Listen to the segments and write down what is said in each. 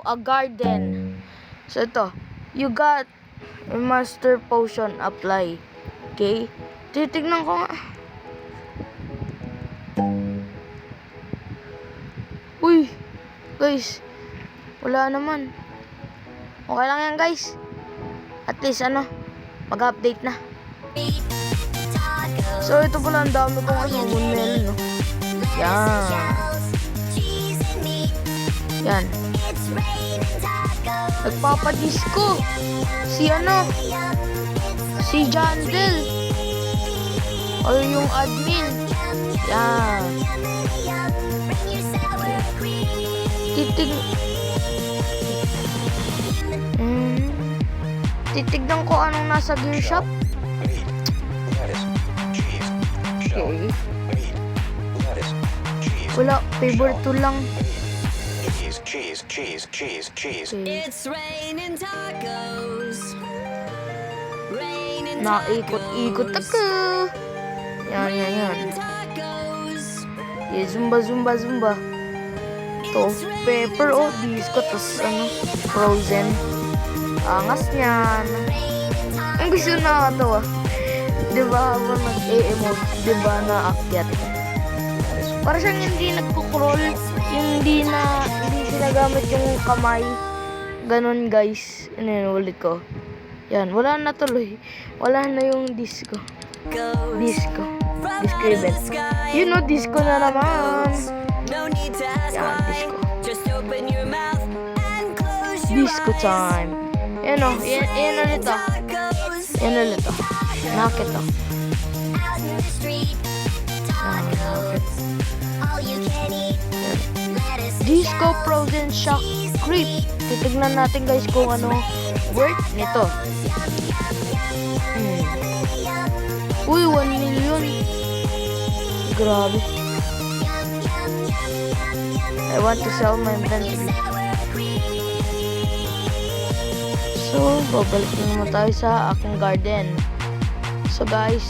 a garden. So ito, you got a master potion apply. Okay? Titignan ko nga. Uy, guys, wala naman. Okay lang yan, guys. At least mag-update na. So ito pala, ang dami kong moonmelon, no? Yan. Nagpapadisco si Jandel or yung admin. Yan. Titignan ko anong nasa gear shop. Okay. Wala, favorite tool lang. Cheese. Okay. It's raining tacos. Raining Naikot-ikot ako. Yan. tacos. Yeah, zumba. Ito, pepper, disco, tas frozen. Angas niyan. Ang gusto nakakatawa. Diba, habang nag-e-emote, diba naakyat? Para siyang hindi nagkukrol, hindi sinagamit yung kamay. Ganon, guys. Ulit ko. Yan, wala na tuloy. Wala na yung disco event. You know, disco na naman. No need to ask Yan, why. disco. Just open your mouth and close your Disco eyes. time. Yan ulit to. Tacos. Yan ulit to. Nakit to. Out in the street, tacos. All you can eat. Lettuce and Disco shells. Frozen Shock Creep. Titignan natin, guys, kung worth nito. Uy, 1 million. Grabe. I want to sell my inventory. So, babalik na naman tayo sa aking garden. So, guys,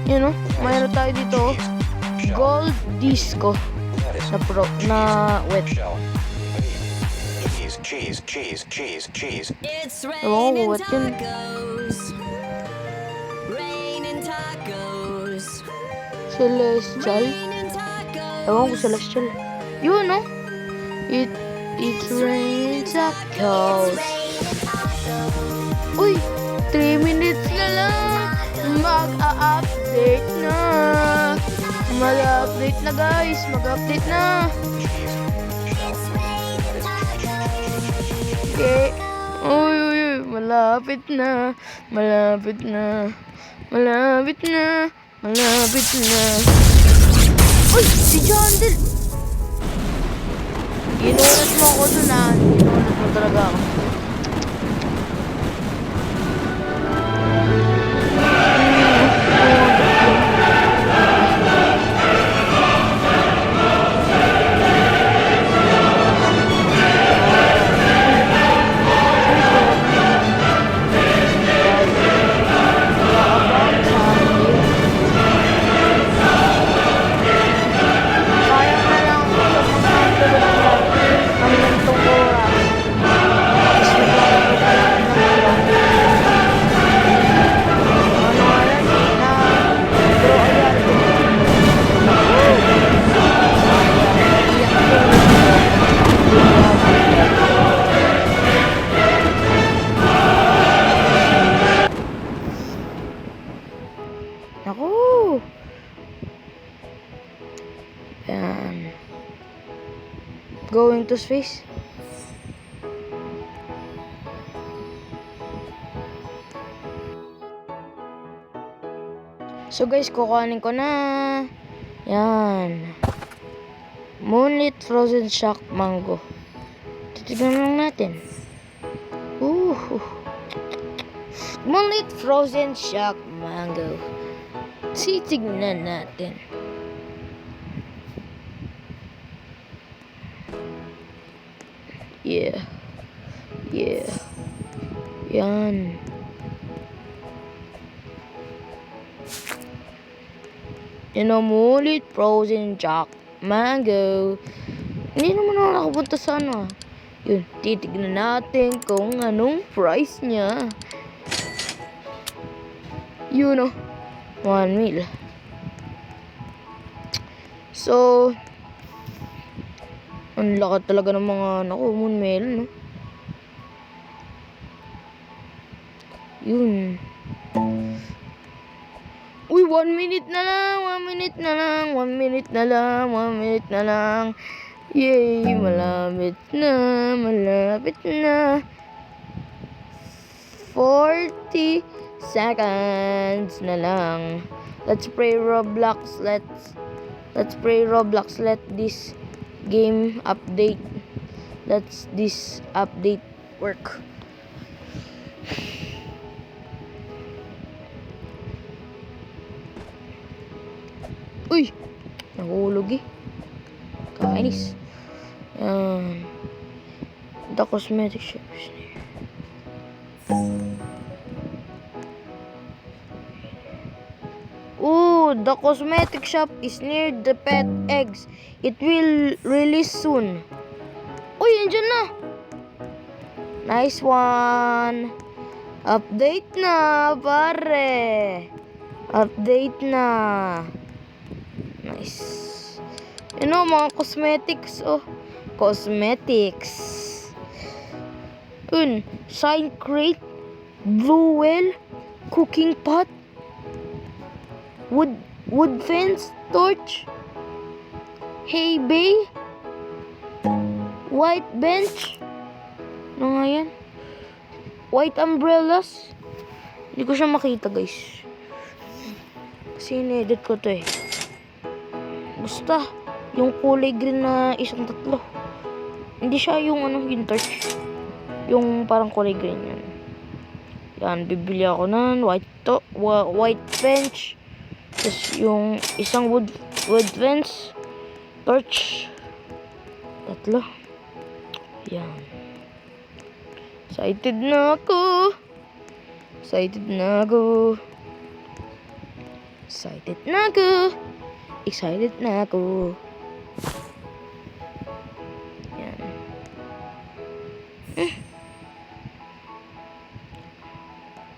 mayroon tayo dito gold disco na wet. It's Oh, raining what yun? tacos. Raining tacos. Celestial. Raining tacos. Ewan ko, celestial. Yun, no? It's raining tacos. Uy, 3 minutes na lang. Mag-a-update na. Mag-update na, guys. Mag-update na. Okay. Uy. Malapit na. Uy, si Jandel. Ginulat mo ako dun, Ginulat mo talaga ako. Sayang na lang sa mga tulad ng gantong oras. Tapos naglalaro pa lang ng ulang. Bro, ayan. Naku! Ayan. Going to space. So guys, kukuhanin ko na. Yan. Moonlit Frozen Shock Mango. Titignan lang natin. Moonlit Frozen Shock Mango. Titignan natin. Yeah. Yan. Moonlit Frozen Shock Mango. Hindi naman ako nakapunta sa Yun, titignan natin kung anong price niya. Yun, oh. 1 mil. So, ang laki talaga ng mga common mail, no? Yun. Uy, 1 minute na lang, 1 minute na lang, 1 minute na lang, 1 minute na lang. Yay, malapit na, malapit na. 40 seconds na lang. Let's pray Roblox. Let's pray Roblox. Let this game update. Let's this update work. Uy, nahulog eh. Kainis. Yan. The cosmetic shop is near. Ooh, the cosmetic shop is near the pet eggs. It will release soon. Uy, andyan na. Nice one. Update na, pare. Update na. Nice. You know, mga cosmetics, oh. Cosmetics. Sign crate, blue whale, cooking pot, wood fence, torch, hay bay, white bench. Ano nga yan? White umbrellas. Hindi ko siya makita, guys. Kasi in-edit ko to eh. Basta, yung kulay green na isang tatlo. Hindi siya yung yung torch. Yung parang kulay green yan. Yan, bibili ako ng white bench. Tapos yung isang wood fence. Torch. Tatlo. Yan. Excited na ako. Excited na ako. Excited na ako. Excited na ako. Yan.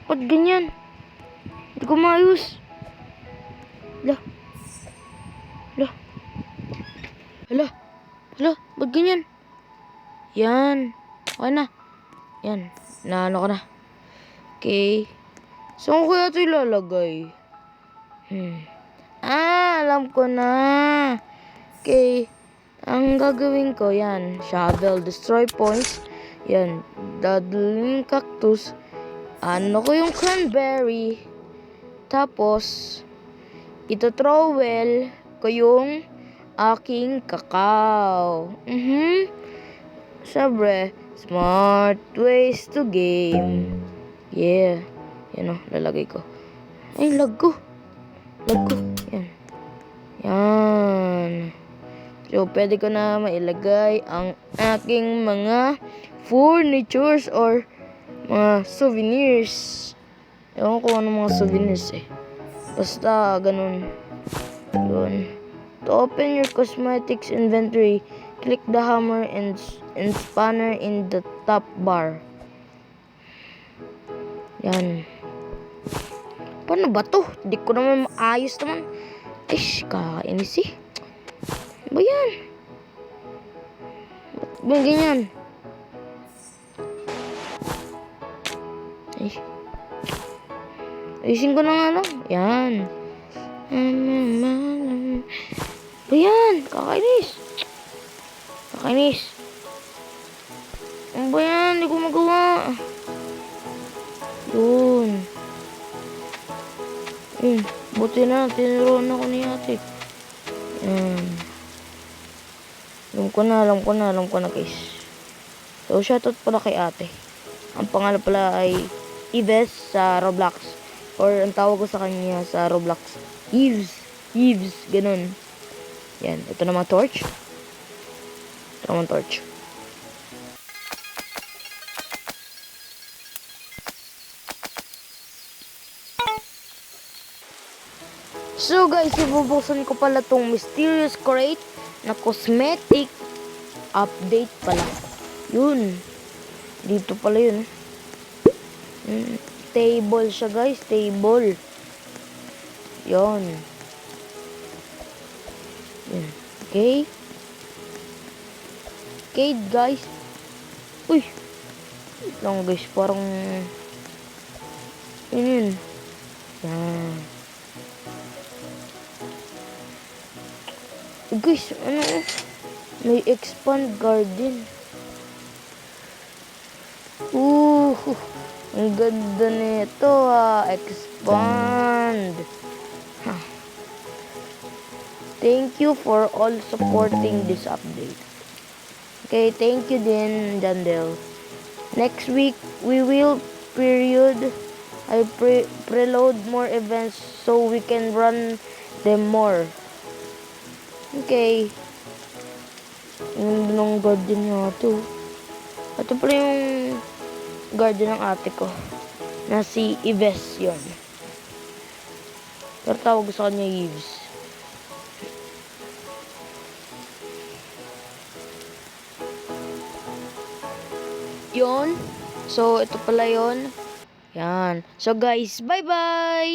Ba't ganyan? Hindi ko maayos. Hala. Ba't ganyan? Yan. Okay na. Yan. Naano ko na. Okay. Saan ko kaya ito ilalagay? Alam ko na. Okay. Ang gagawin ko, yan. Shovel, destroy points. Yan. Dadling cactus. Ano ko yung cranberry. Tapos, ito trowel ko yung aking kakao. Sabre, smart ways to game. Yeah. Yan o, lalagay ko. Ay, lag ko. Yan. Yan. So, pwede ko na mailagay ang aking mga furnitures or mga souvenirs. Ewan ko ano mga souvenirs eh. Basta, ganun. Yun. To open your cosmetics inventory, click the hammer and spanner in the top bar. Yan. Paano ba to? Hindi ko naman maayos naman. Ay, kakainis eh. Ano ba yan? Ba't ba ganyan? Ay. Ayusin ko na nga lang. Yan. Ba yan? Kakainis. Ano ba yan? Hindi ko magawa. Yun. Buti na. Tinuruan ako ni ate. Yan. Alam ko na guys. So, shoutout pala kay ate. Ang pangalan pala ay Yves sa Roblox. Or ang tawag ko sa kanya sa Roblox, Yves, ganun. Yan, ito naman torch. So guys, ibubuksan ko pala tong mysterious crate na cosmetic update pala. Yun. Dito pala yun. Table siya guys. Table. Yun. Yun. Okay. Okay guys. Uy. Wait lang guys. Parang. Yun. Yan. Guys, ano? May expand garden. Ang ganda nito expand. Thank you for all supporting this update. Okay, thank you din, Jandel. Next week, we will preload more events so we can run them more. Okay. Yung ng garden niya ito. Ito pala yung garden ng ate ko. Na si Ives yun. Pero tawag sa kanya Yves. Yun. So, ito pala yun. Yan. So, guys, bye-bye!